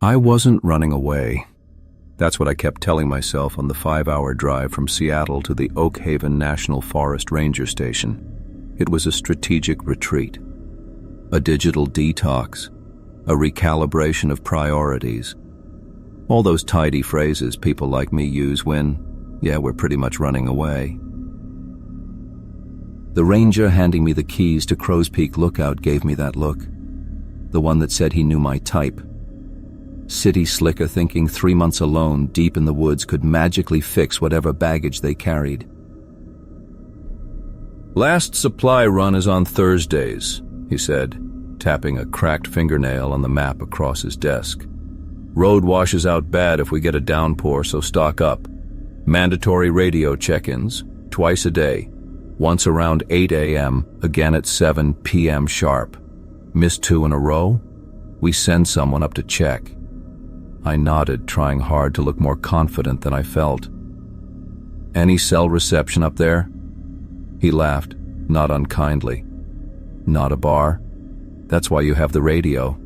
I wasn't running away. That's what I kept telling myself on the 5-hour drive from Seattle to the Oak Haven National Forest Ranger Station. It was a strategic retreat, a digital detox, a recalibration of priorities. All those tidy phrases people like me use when, we're pretty much running away. The ranger handing me the keys to Crow's Peak Lookout gave me that look, the one that said he knew my type. City slicker thinking 3 months alone deep in the woods could magically fix whatever baggage they carried. "Last supply run is on Thursdays," he said, tapping a cracked fingernail on the map across his desk. "Road washes out bad if we get a downpour, so stock up. Mandatory radio check-ins, twice a day. Once around 8 a.m., again at 7 p.m. sharp. Missed 2 in a row? We send someone up to check." I nodded, trying hard to look more confident than I felt. "Any cell reception up there?" He laughed, not unkindly. "Not a bar? That's why you have the radio."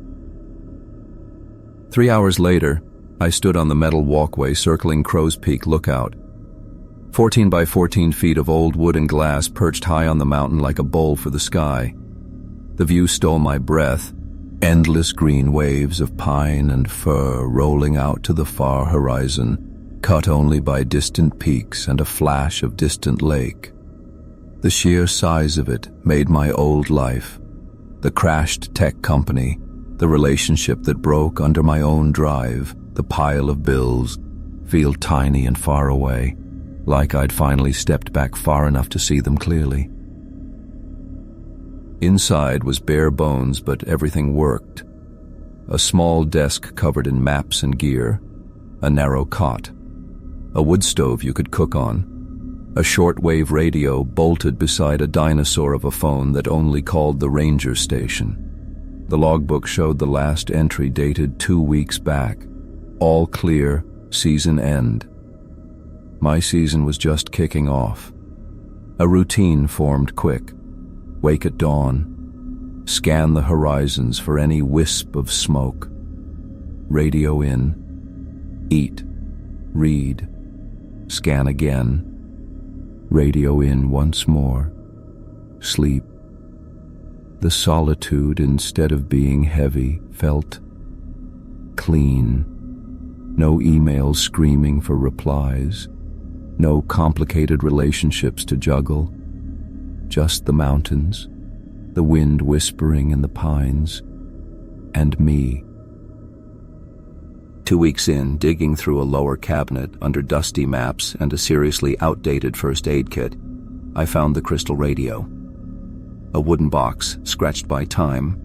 3 hours later, I stood on the metal walkway circling Crow's Peak Lookout. 14 by 14 feet of old wood and glass perched high on the mountain like a bowl for the sky. The view stole my breath. Endless green waves of pine and fir rolling out to the far horizon, cut only by distant peaks and a flash of distant lake. The sheer size of it made my old life, the crashed tech company, the relationship that broke under my own drive, the pile of bills, feel tiny and far away, like I'd finally stepped back far enough to see them clearly. Inside was bare bones, but everything worked. A small desk covered in maps and gear, a narrow cot, a wood stove you could cook on, a shortwave radio bolted beside a dinosaur of a phone that only called the ranger station. The logbook showed the last entry dated 2 weeks back. All clear, season end. My season was just kicking off. A routine formed quick. Wake at dawn. Scan the horizons for any wisp of smoke. Radio in. Eat. Read. Scan again. Radio in once more. Sleep. The solitude, instead of being heavy, felt clean. No emails screaming for replies. No complicated relationships to juggle. Just the mountains, the wind whispering in the pines, and me. 2 weeks in, digging through a lower cabinet under dusty maps and a seriously outdated first aid kit, I found the crystal radio. A wooden box, scratched by time,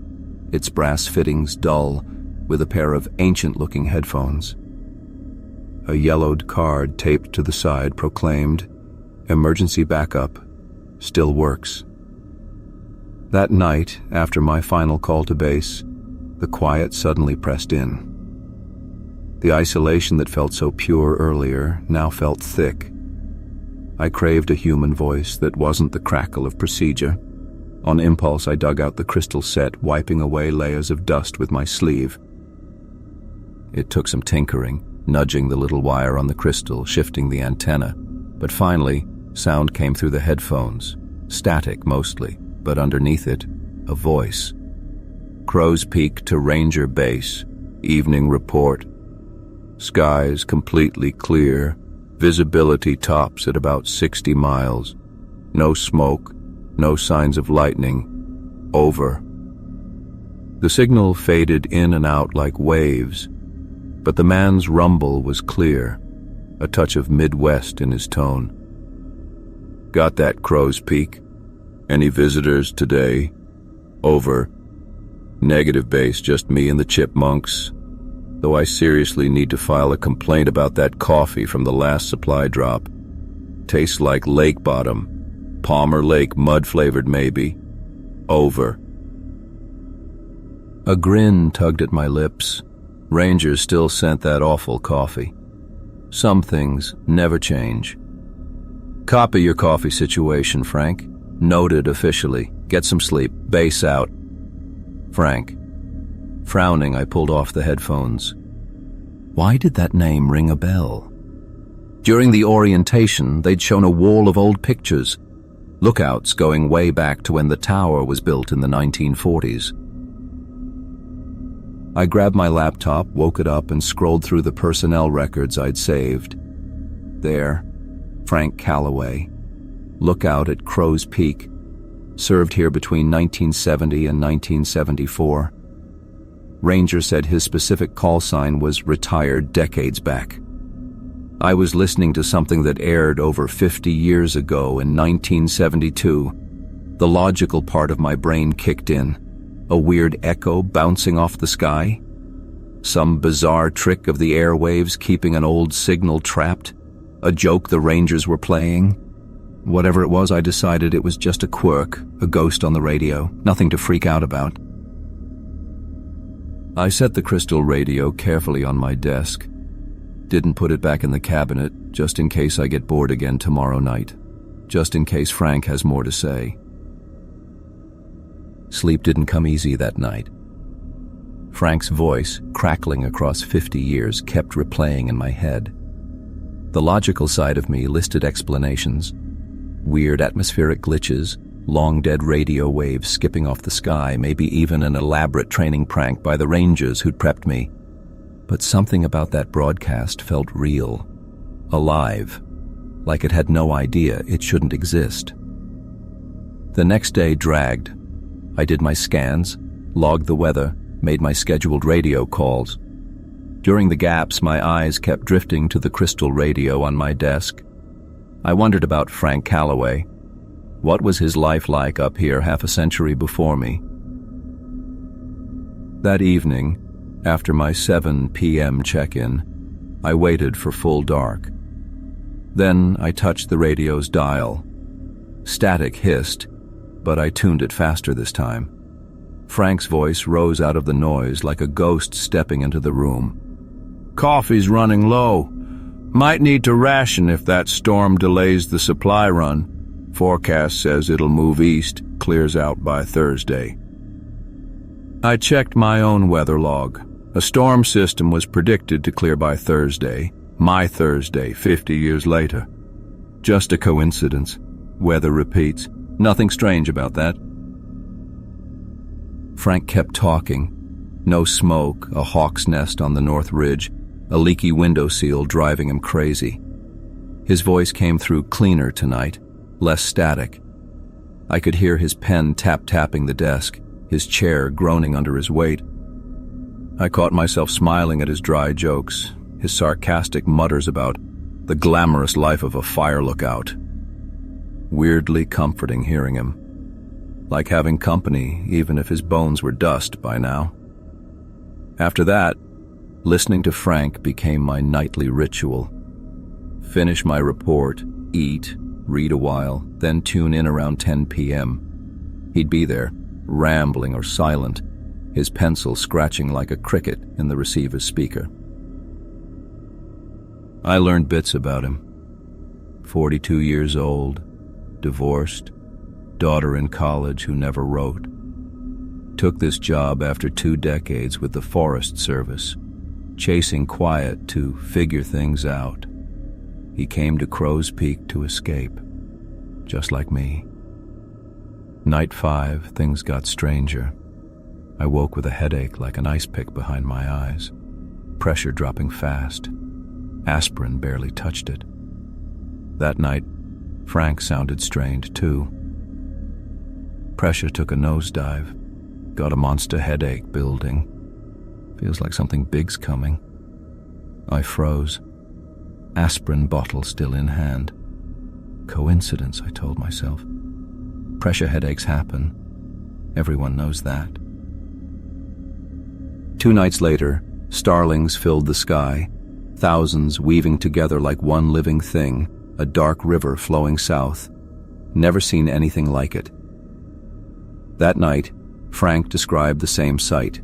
its brass fittings dull, with a pair of ancient-looking headphones. A yellowed card taped to the side proclaimed, "Emergency backup. Still works." That night, after my final call to base, the quiet suddenly pressed in. The isolation that felt so pure earlier now felt thick. I craved a human voice that wasn't the crackle of procedure. On impulse, I dug out the crystal set, wiping away layers of dust with my sleeve. It took some tinkering, nudging the little wire on the crystal, shifting the antenna, but finally, sound came through the headphones, static mostly, but underneath it, a voice. "Crow's Peak to Ranger Base. Evening report. Skies completely clear. Visibility tops at about 60 miles. No smoke, no signs of lightning. Over." The signal faded in and out like waves, but the man's rumble was clear, a touch of Midwest in his tone. "Got that, Crow's Peak. Any visitors today? Over. Negative base, just me and the chipmunks. Though I seriously need to file a complaint about that coffee from the last supply drop. Tastes like lake bottom. Palmer Lake mud-flavored maybe. Over." A grin tugged at my lips. Rangers still sent that awful coffee. Some things never change. "Copy your coffee situation, Frank. Noted officially. Get some sleep. Base out." Frank. Frowning, I pulled off the headphones. Why did that name ring a bell? During the orientation, they'd shown a wall of old pictures, lookouts going way back to when the tower was built in the 1940s. I grabbed my laptop, woke it up, and scrolled through the personnel records I'd saved. There, Frank Calloway, lookout at Crow's Peak, served here between 1970 and 1974. Ranger said his specific call sign was retired decades back. I was listening to something that aired over 50 years ago in 1972. The logical part of my brain kicked in. A weird echo bouncing off the sky? Some bizarre trick of the airwaves keeping an old signal trapped? A joke the Rangers were playing? Whatever it was, I decided it was just a quirk, a ghost on the radio, nothing to freak out about. I set the crystal radio carefully on my desk. Didn't put it back in the cabinet, just in case I get bored again tomorrow night. Just in case Frank has more to say. Sleep didn't come easy that night. Frank's voice, crackling across 50 years, kept replaying in my head. The logical side of me listed explanations. Weird atmospheric glitches, long-dead radio waves skipping off the sky, maybe even an elaborate training prank by the Rangers who'd prepped me. But something about that broadcast felt real, alive, like it had no idea it shouldn't exist. The next day dragged. I did my scans, logged the weather, made my scheduled radio calls. During the gaps, my eyes kept drifting to the crystal radio on my desk. I wondered about Frank Calloway. What was his life like up here half a century before me? That evening, after my 7 p.m. check-in, I waited for full dark. Then I touched the radio's dial. Static hissed, but I tuned it faster this time. Frank's voice rose out of the noise like a ghost stepping into the room. "Coffee's running low. Might need to ration if that storm delays the supply run. Forecast says it'll move east, clears out by Thursday." I checked my own weather log. A storm system was predicted to clear by Thursday, my Thursday, 50 years later. Just a coincidence. Weather repeats. Nothing strange about that. Frank kept talking. No smoke, a hawk's nest on the North Ridge, a leaky windowsill driving him crazy. His voice came through cleaner tonight, less static. I could hear his pen tap-tapping the desk, his chair groaning under his weight. I caught myself smiling at his dry jokes, his sarcastic mutters about the glamorous life of a fire lookout. Weirdly comforting hearing him. Like having company, even if his bones were dust by now. After that, listening to Frank became my nightly ritual. Finish my report, eat, read a while, then tune in around 10 p.m. He'd be there, rambling or silent, his pencil scratching like a cricket in the receiver's speaker. I learned bits about him. 42 years old, divorced, daughter in college who never wrote. Took this job after 2 decades with the Forest Service, chasing quiet to figure things out. He came to Crow's Peak to escape, just like me. Night 5, things got stranger. I woke with a headache like an ice pick behind my eyes, pressure dropping fast. Aspirin barely touched it. That night, Frank sounded strained too. Pressure took a nosedive. Got a monster headache building. Feels like something big's coming. I froze. Aspirin bottle still in hand. Coincidence, I told myself. Pressure headaches happen. Everyone knows that. 2 nights later, starlings filled the sky, thousands weaving together like one living thing, a dark river flowing south. Never seen anything like it. That night, Frank described the same sight.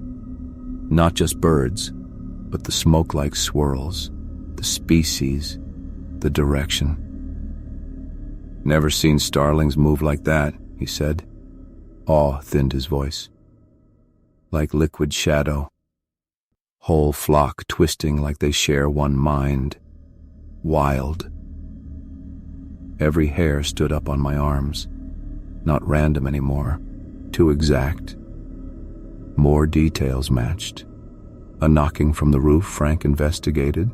Not just birds, but the smoke-like swirls, the species, the direction. "Never seen starlings move like that," he said. Awe thinned his voice. "Like liquid shadow. whole flock twisting like they share one mind. Wild. Every hair stood up on my arms. Not random anymore. Too exact. More details matched. A knocking from the roof Frank investigated.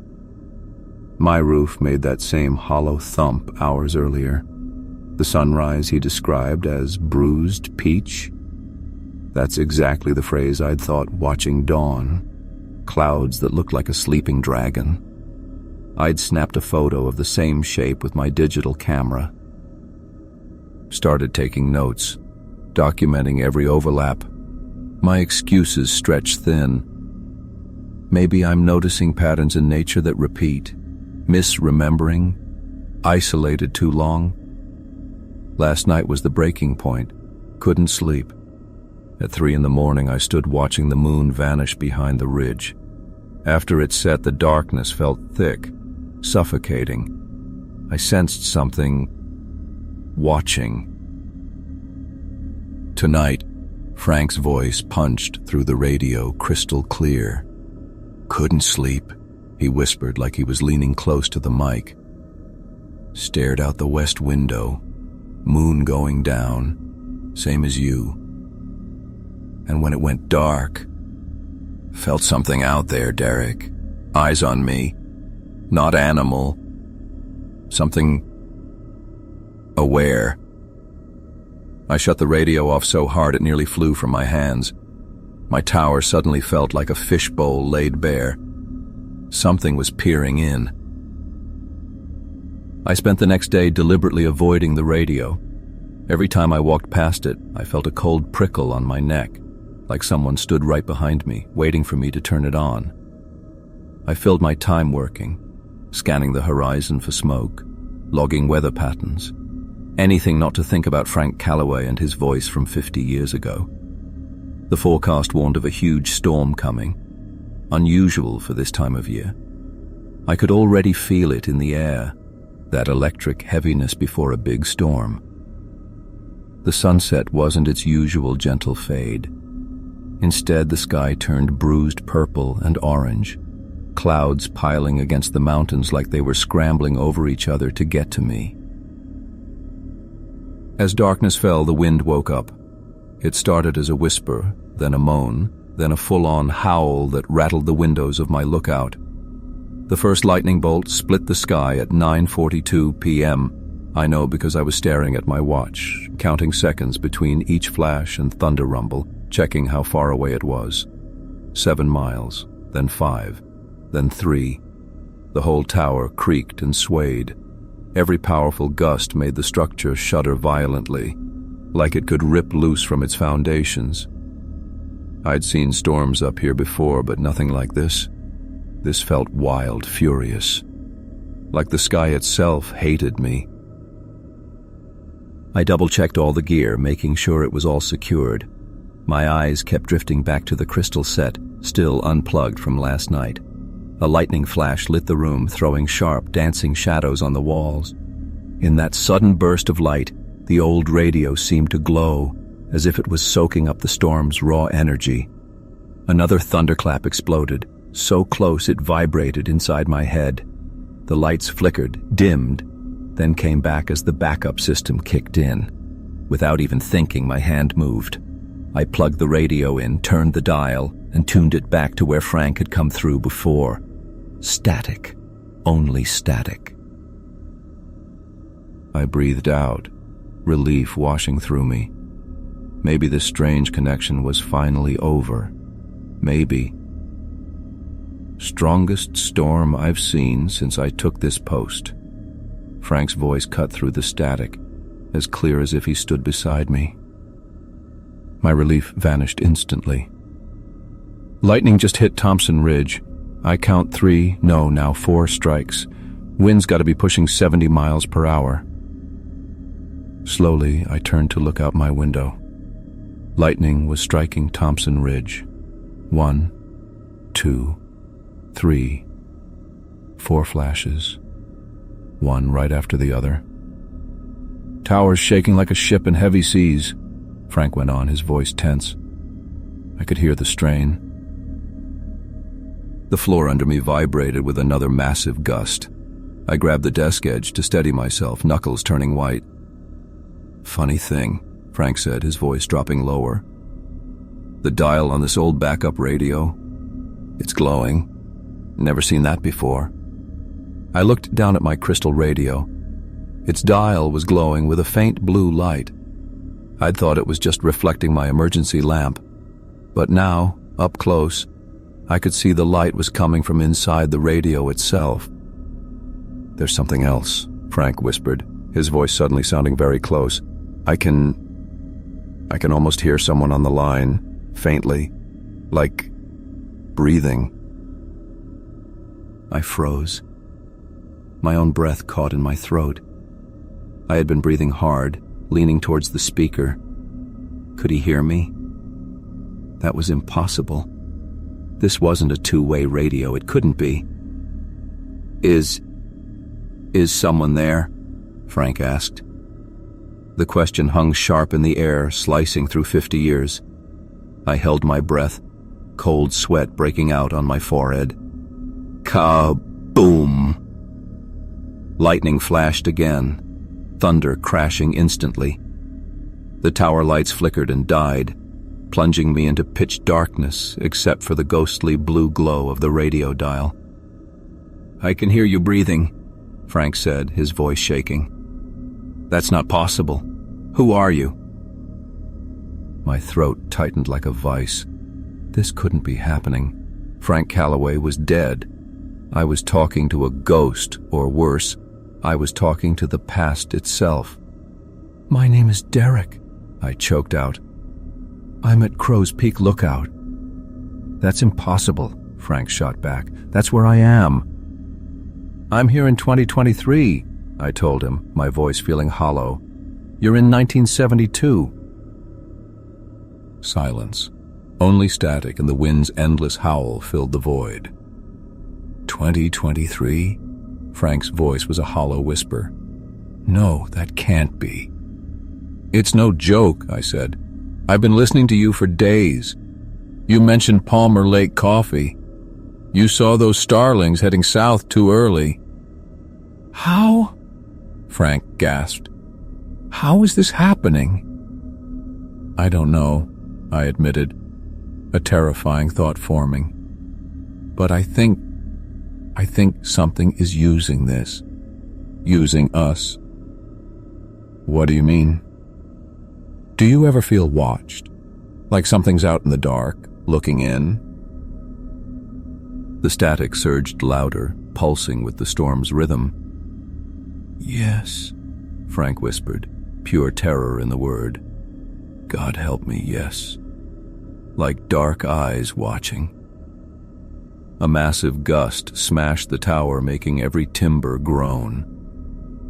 My roof made that same hollow thump hours earlier. The sunrise he described as bruised peach. That's exactly the phrase I'd thought watching dawn. Clouds that looked like a sleeping dragon. I'd snapped a photo of the same shape with my digital camera. Started taking notes, documenting every overlap. My excuses stretched thin. Maybe I'm noticing patterns in nature that repeat, misremembering, isolated too long. Last night was the breaking point. Couldn't sleep. At 3 a.m, I stood watching the moon vanish behind the ridge. After it set, the darkness felt thick, suffocating. I sensed something watching. Tonight, Frank's voice punched through the radio crystal clear. Couldn't sleep, he whispered like he was leaning close to the mic. Stared out the west window, moon going down, same as you. And when it went dark, felt something out there, Derek. Eyes on me. Not animal. Something aware. I shut the radio off so hard it nearly flew from my hands. My tower suddenly felt like a fishbowl laid bare. Something was peering in. I spent the next day deliberately avoiding the radio. Every time I walked past it, I felt a cold prickle on my neck, like someone stood right behind me, waiting for me to turn it on. I filled my time working, scanning the horizon for smoke, logging weather patterns. Anything not to think about Frank Calloway and his voice from 50 years ago. The forecast warned of a huge storm coming, unusual for this time of year. I could already feel it in the air, that electric heaviness before a big storm. The sunset wasn't its usual gentle fade. Instead, the sky turned bruised purple and orange, clouds piling against the mountains like they were scrambling over each other to get to me. As darkness fell, the wind woke up. It started as a whisper, then a moan, then a full-on howl that rattled the windows of my lookout. The first lightning bolt split the sky at 9:42 p.m. I know because I was staring at my watch, counting seconds between each flash and thunder rumble, checking how far away it was. 7 miles, then 5, then 3. The whole tower creaked and swayed. Every powerful gust made the structure shudder violently, like it could rip loose from its foundations. I'd seen storms up here before, but nothing like this. This felt wild, furious. Like the sky itself hated me. I double-checked all the gear, making sure it was all secured. My eyes kept drifting back to the crystal set, still unplugged from last night. A lightning flash lit the room, throwing sharp, dancing shadows on the walls. In that sudden burst of light, the old radio seemed to glow, as if it was soaking up the storm's raw energy. Another thunderclap exploded, so close it vibrated inside my head. The lights flickered, dimmed, then came back as the backup system kicked in. Without even thinking, my hand moved. I plugged the radio in, turned the dial, and tuned it back to where Frank had come through before. Static. Only static. I breathed out, relief washing through me. Maybe this strange connection was finally over. Maybe. Strongest storm I've seen since I took this post. Frank's voice cut through the static, as clear as if he stood beside me. My relief vanished instantly. Lightning just hit Thompson Ridge. I count 3, no, now 4 strikes. Wind's got to be pushing 70 miles per hour. Slowly, I turned to look out my window. Lightning was striking Thompson Ridge. 1, 2, 3, 4 flashes. One right after the other. Towers shaking like a ship in heavy seas, Frank went on, his voice tense. I could hear the strain. The floor under me vibrated with another massive gust. I grabbed the desk edge to steady myself, knuckles turning white. "Funny thing," Frank said, his voice dropping lower. "The dial on this old backup radio, it's glowing. Never seen that before." I looked down at my crystal radio. Its dial was glowing with a faint blue light. I'd thought it was just reflecting my emergency lamp. But now, up close, I could see the light was coming from inside the radio itself. "There's something else," Frank whispered, his voice suddenly sounding very close. I can almost hear someone on the line, faintly, like breathing." I froze. My own breath caught in my throat. I had been breathing hard, leaning towards the speaker. Could he hear me? That was impossible. This wasn't a two-way radio. It couldn't be. Is someone there?" Frank asked. The question hung sharp in the air, slicing through 50 years. I held my breath, cold sweat breaking out on my forehead. Ka-boom! Lightning flashed again, thunder crashing instantly. The tower lights flickered and died, plunging me into pitch darkness except for the ghostly blue glow of the radio dial. "I can hear you breathing," Frank said, his voice shaking. "That's not possible. Who are you?" My throat tightened like a vice. This couldn't be happening. Frank Calloway was dead. I was talking to a ghost, or worse, I was talking to the past itself. "My name is Derek," I choked out. "I'm at Crow's Peak Lookout." "That's impossible," Frank shot back. "That's where I am." "I'm here in 2023, I told him, my voice feeling hollow. "You're in 1972. Silence. Only static and the wind's endless howl filled the void. 2023? Frank's voice was a hollow whisper. "No, that can't be." "It's no joke," I said. "I've been listening to you for days. You mentioned Palmer Lake coffee. You saw those starlings heading south too early." "How?" Frank gasped. "How is this happening?" "I don't know," I admitted, a terrifying thought forming. "But I think something is using this. Using us." "What do you mean?" "Do you ever feel watched? Like something's out in the dark, looking in?" The static surged louder, pulsing with the storm's rhythm. "Yes," Frank whispered, pure terror in the word. "God help me, yes. Like dark eyes watching." A massive gust smashed the tower, making every timber groan.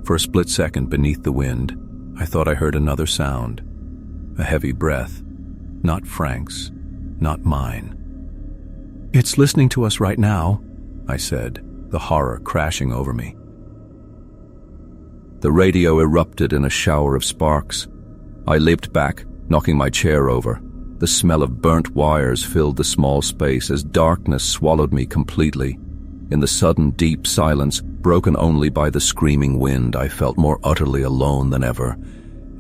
For a split second beneath the wind, I thought I heard another sound. A heavy breath. Not Frank's, not mine. "It's listening to us right now," I said, the horror crashing over me. The radio erupted in a shower of sparks. I leaped back, knocking my chair over. The smell of burnt wires filled the small space as darkness swallowed me completely. In the sudden deep silence, broken only by the screaming wind, I felt more utterly alone than ever.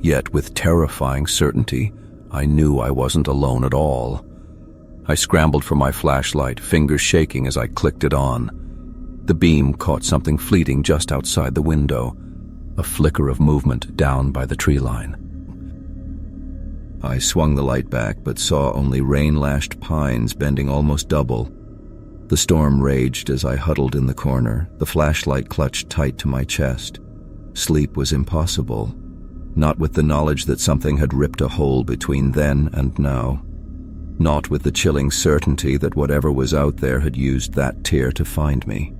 Yet with terrifying certainty, I knew I wasn't alone at all. I scrambled for my flashlight, fingers shaking as I clicked it on. The beam caught something fleeting just outside the window, a flicker of movement down by the tree line. I swung the light back, but saw only rain-lashed pines bending almost double. The storm raged as I huddled in the corner, the flashlight clutched tight to my chest. Sleep was impossible, not with the knowledge that something had ripped a hole between then and now. Not with the chilling certainty that whatever was out there had used that tear to find me.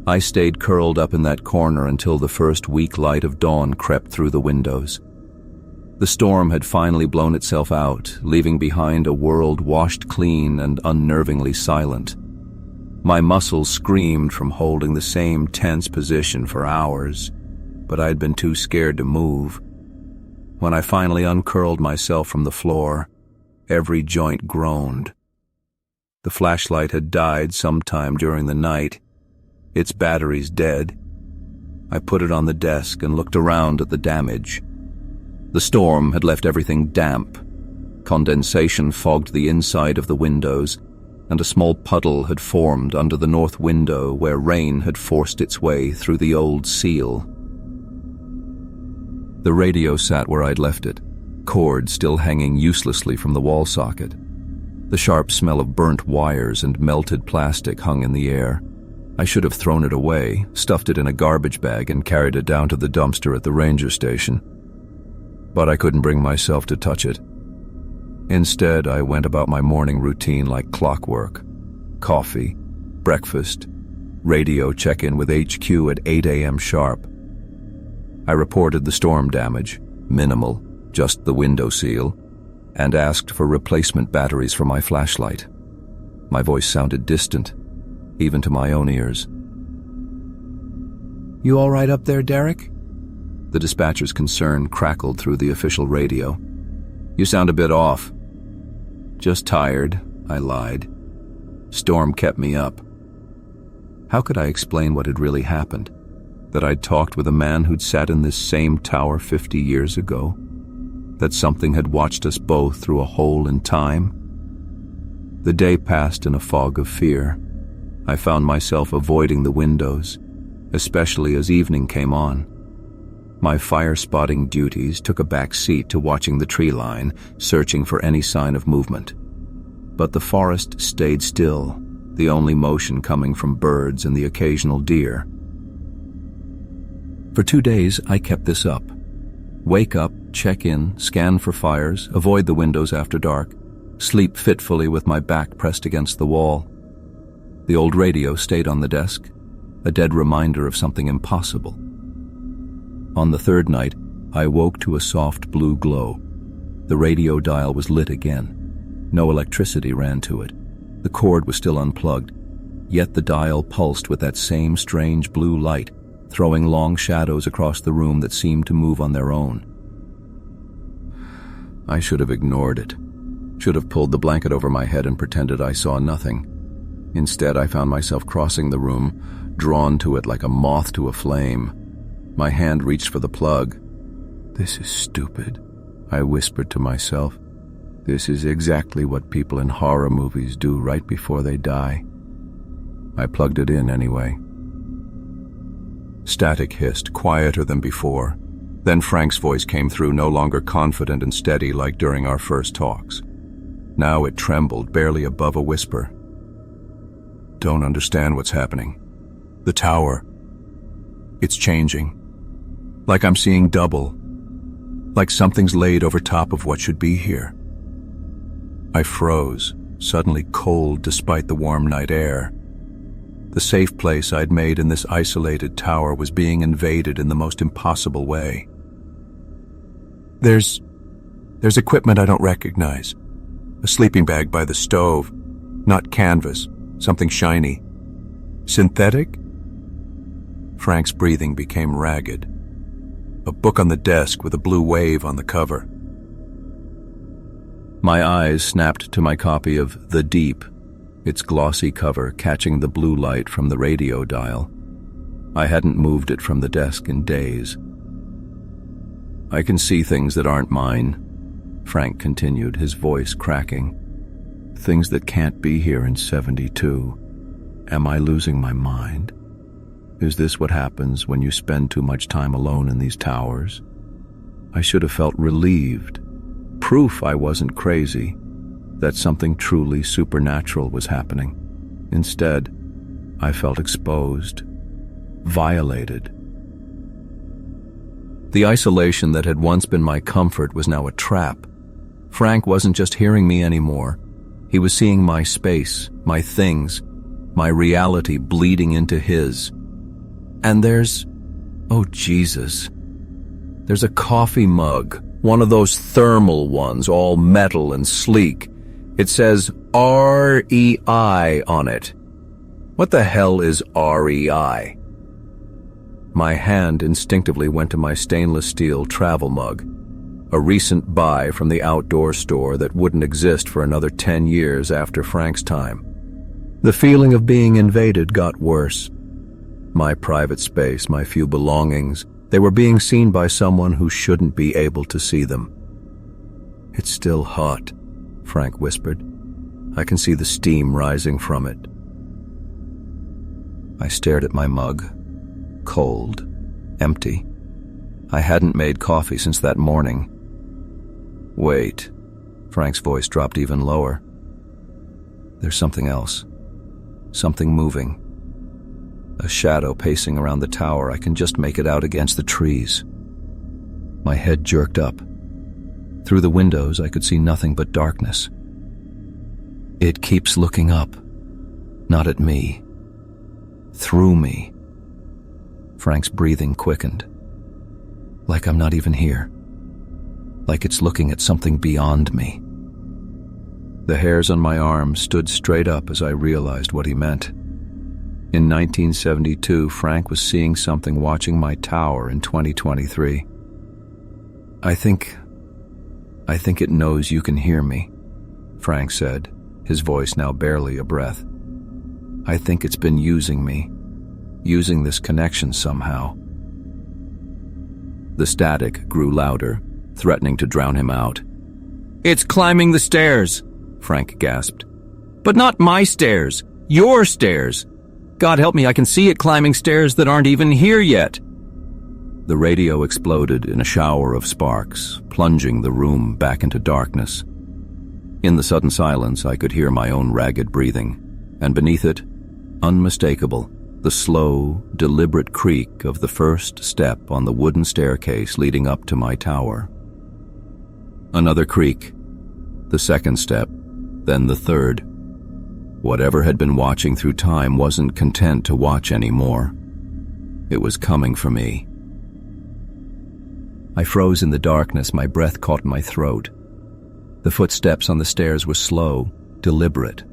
I stayed curled up in that corner until the first weak light of dawn crept through the windows. The storm had finally blown itself out, leaving behind a world washed clean and unnervingly silent. My muscles screamed from holding the same tense position for hours, but I'd been too scared to move. When I finally uncurled myself from the floor, every joint groaned. The flashlight had died sometime during the night. Its batteries dead. I put it on the desk and looked around at the damage. The storm had left everything damp. Condensation fogged the inside of the windows, and a small puddle had formed under the north window where rain had forced its way through the old seal. The radio sat where I'd left it, cord still hanging uselessly from the wall socket. The sharp smell of burnt wires and melted plastic hung in the air. I should have thrown it away, stuffed it in a garbage bag, and carried it down to the dumpster at the ranger station. But I couldn't bring myself to touch it. Instead, I went about my morning routine like clockwork. Coffee, breakfast, radio check-in with HQ at 8 a.m. sharp. I reported the storm damage, minimal, just the window seal, and asked for replacement batteries for my flashlight. My voice sounded distant, even to my own ears. "You all right up there, Derek?" The dispatcher's concern crackled through the official radio. "You sound a bit off." "Just tired," I lied. "Storm kept me up." How could I explain what had really happened? That I'd talked with a man who'd sat in this same tower 50 years ago? That something had watched us both through a hole in time? The day passed in a fog of fear. I found myself avoiding the windows, especially as evening came on. My fire-spotting duties took a back seat to watching the tree line, searching for any sign of movement. But the forest stayed still, the only motion coming from birds and the occasional deer. For 2 days, I kept this up. Wake up, check in, scan for fires, avoid the windows after dark, sleep fitfully with my back pressed against the wall. The old radio stayed on the desk, a dead reminder of something impossible. On the third night, I woke to a soft blue glow. The radio dial was lit again. No electricity ran to it. The cord was still unplugged, yet the dial pulsed with that same strange blue light, throwing long shadows across the room that seemed to move on their own. I should have ignored it. Should have pulled the blanket over my head and pretended I saw nothing. Instead, I found myself crossing the room, drawn to it like a moth to a flame. My hand reached for the plug. "This is stupid," I whispered to myself. "This is exactly what people in horror movies do right before they die." I plugged it in anyway. Static hissed, quieter than before. Then Frank's voice came through, no longer confident and steady like during our first talks. Now it trembled, barely above a whisper. "Don't understand what's happening. The tower. It's changing. Like I'm seeing double. Like something's laid over top of what should be here." I froze, suddenly cold despite the warm night air. The safe place I'd made in this isolated tower was being invaded in the most impossible way. There's equipment I don't recognize. A sleeping bag by the stove. Not canvas, something shiny. Synthetic? Frank's breathing became ragged. A book on the desk with a blue wave on the cover. My eyes snapped to my copy of The Deep, its glossy cover catching the blue light from the radio dial. I hadn't moved it from the desk in days. "I can see things that aren't mine," Frank continued, his voice cracking. "Things that can't be here in 72. Am I losing my mind? Is this what happens when you spend too much time alone in these towers? I should have felt relieved. Proof I wasn't crazy, that something truly supernatural was happening. Instead, I felt exposed, violated. The isolation that had once been my comfort was now a trap. Frank wasn't just hearing me anymore. He was seeing my space, my things, my reality bleeding into his. And oh Jesus, there's a coffee mug, one of those thermal ones, all metal and sleek. It says REI on it. What the hell is REI? My hand instinctively went to my stainless steel travel mug, a recent buy from the outdoor store that wouldn't exist for another 10 years after Frank's time. The feeling of being invaded got worse. My private space, my few belongings, they were being seen by someone who shouldn't be able to see them. "It's still hot," Frank whispered. "I can see the steam rising from it." I stared at my mug. Cold. Empty. I hadn't made coffee since that morning. "Wait." Frank's voice dropped even lower. "There's something else. Something moving. A shadow pacing around the tower. I can just make it out against the trees." My head jerked up. Through the windows, I could see nothing but darkness. "It keeps looking up. Not at me. Through me." Frank's breathing quickened. "Like I'm not even here. Like it's looking at something beyond me." The hairs on my arms stood straight up as I realized what he meant. In 1972, Frank was seeing something watching my tower in 2023. I think it knows you can hear me," Frank said, his voice now barely a breath. "I think it's been using me, using this connection somehow." The static grew louder, threatening to drown him out. "It's climbing the stairs," Frank gasped. "But not my stairs, your stairs. God help me, I can see it climbing stairs that aren't even here yet." The radio exploded in a shower of sparks, plunging the room back into darkness. In the sudden silence, I could hear my own ragged breathing, and beneath it, unmistakable, the slow, deliberate creak of the first step on the wooden staircase leading up to my tower. Another creak, the second step, then the third. Whatever had been watching through time wasn't content to watch anymore. It was coming for me. I froze in the darkness, my breath caught in my throat. The footsteps on the stairs were slow, deliberate.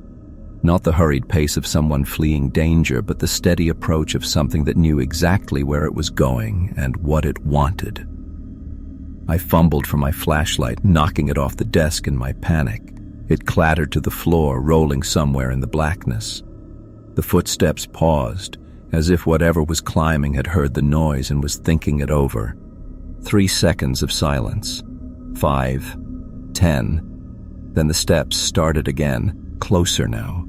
Not the hurried pace of someone fleeing danger, but the steady approach of something that knew exactly where it was going and what it wanted. I fumbled for my flashlight, knocking it off the desk in my panic. It clattered to the floor, rolling somewhere in the blackness. The footsteps paused, as if whatever was climbing had heard the noise and was thinking it over. 3 seconds of silence. 5, 10. Then the steps started again, closer now.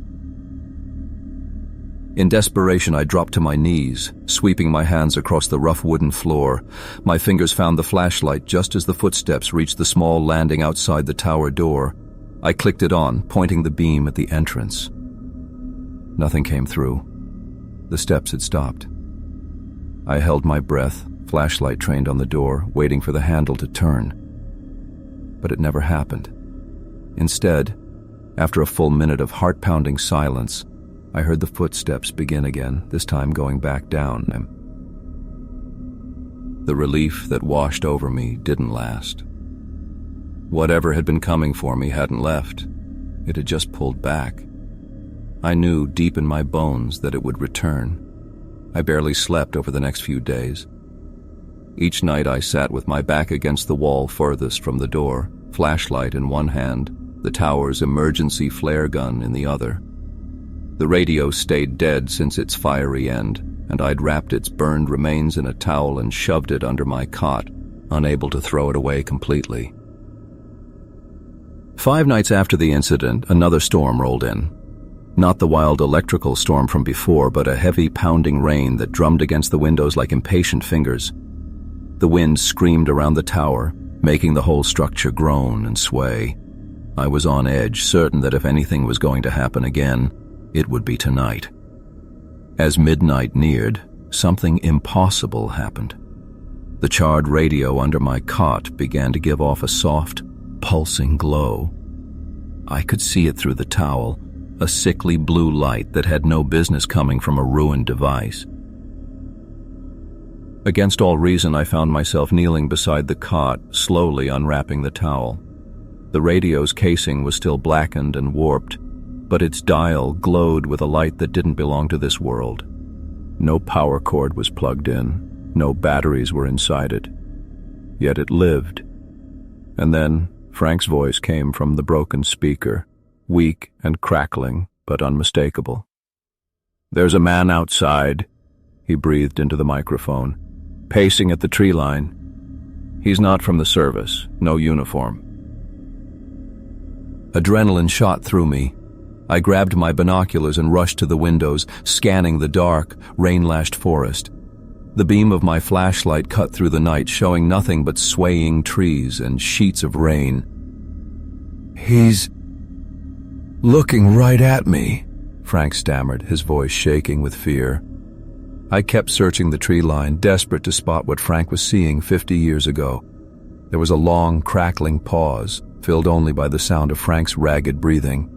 In desperation, I dropped to my knees, sweeping my hands across the rough wooden floor. My fingers found the flashlight just as the footsteps reached the small landing outside the tower door. I clicked it on, pointing the beam at the entrance. Nothing came through. The steps had stopped. I held my breath, flashlight trained on the door, waiting for the handle to turn. But it never happened. Instead, after a full minute of heart-pounding silence, I heard the footsteps begin again, this time going back down. The relief that washed over me didn't last. Whatever had been coming for me hadn't left. It had just pulled back. I knew deep in my bones that it would return. I barely slept over the next few days. Each night I sat with my back against the wall furthest from the door, flashlight in one hand, the tower's emergency flare gun in the other. The radio stayed dead since its fiery end, and I'd wrapped its burned remains in a towel and shoved it under my cot, unable to throw it away completely. 5 nights after the incident, another storm rolled in. Not the wild electrical storm from before, but a heavy pounding rain that drummed against the windows like impatient fingers. The wind screamed around the tower, making the whole structure groan and sway. I was on edge, certain that if anything was going to happen again, it would be tonight. As midnight neared, something impossible happened. The charred radio under my cot began to give off a soft, pulsing glow. I could see it through the towel, a sickly blue light that had no business coming from a ruined device. Against all reason, I found myself kneeling beside the cot, slowly unwrapping the towel. The radio's casing was still blackened and warped, but its dial glowed with a light that didn't belong to this world. No power cord was plugged in, no batteries were inside it. Yet it lived. And then Frank's voice came from the broken speaker, weak and crackling, but unmistakable. "There's a man outside," he breathed into the microphone, "pacing at the tree line. He's not from the service, no uniform." Adrenaline shot through me. I grabbed my binoculars and rushed to the windows, scanning the dark, rain-lashed forest. The beam of my flashlight cut through the night, showing nothing but swaying trees and sheets of rain. "He's looking right at me," Frank stammered, his voice shaking with fear. I kept searching the tree line, desperate to spot what Frank was seeing 50 years ago. There was a long, crackling pause, filled only by the sound of Frank's ragged breathing.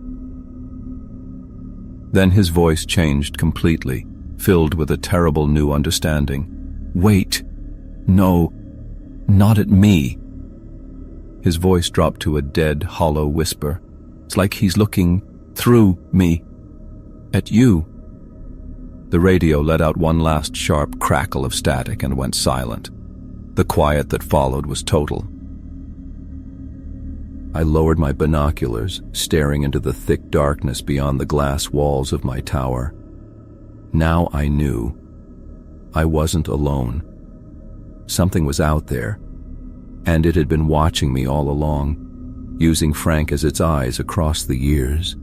Then his voice changed completely, filled with a terrible new understanding. "Wait. No, not at me." His voice dropped to a dead, hollow whisper. "It's like he's looking through me. At you." The radio let out one last sharp crackle of static and went silent. The quiet that followed was total. I lowered my binoculars, staring into the thick darkness beyond the glass walls of my tower. Now I knew. I wasn't alone. Something was out there, and it had been watching me all along, using Frank as its eyes across the years.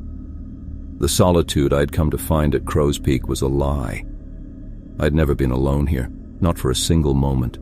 The solitude I'd come to find at Crow's Peak was a lie. I'd never been alone here, not for a single moment.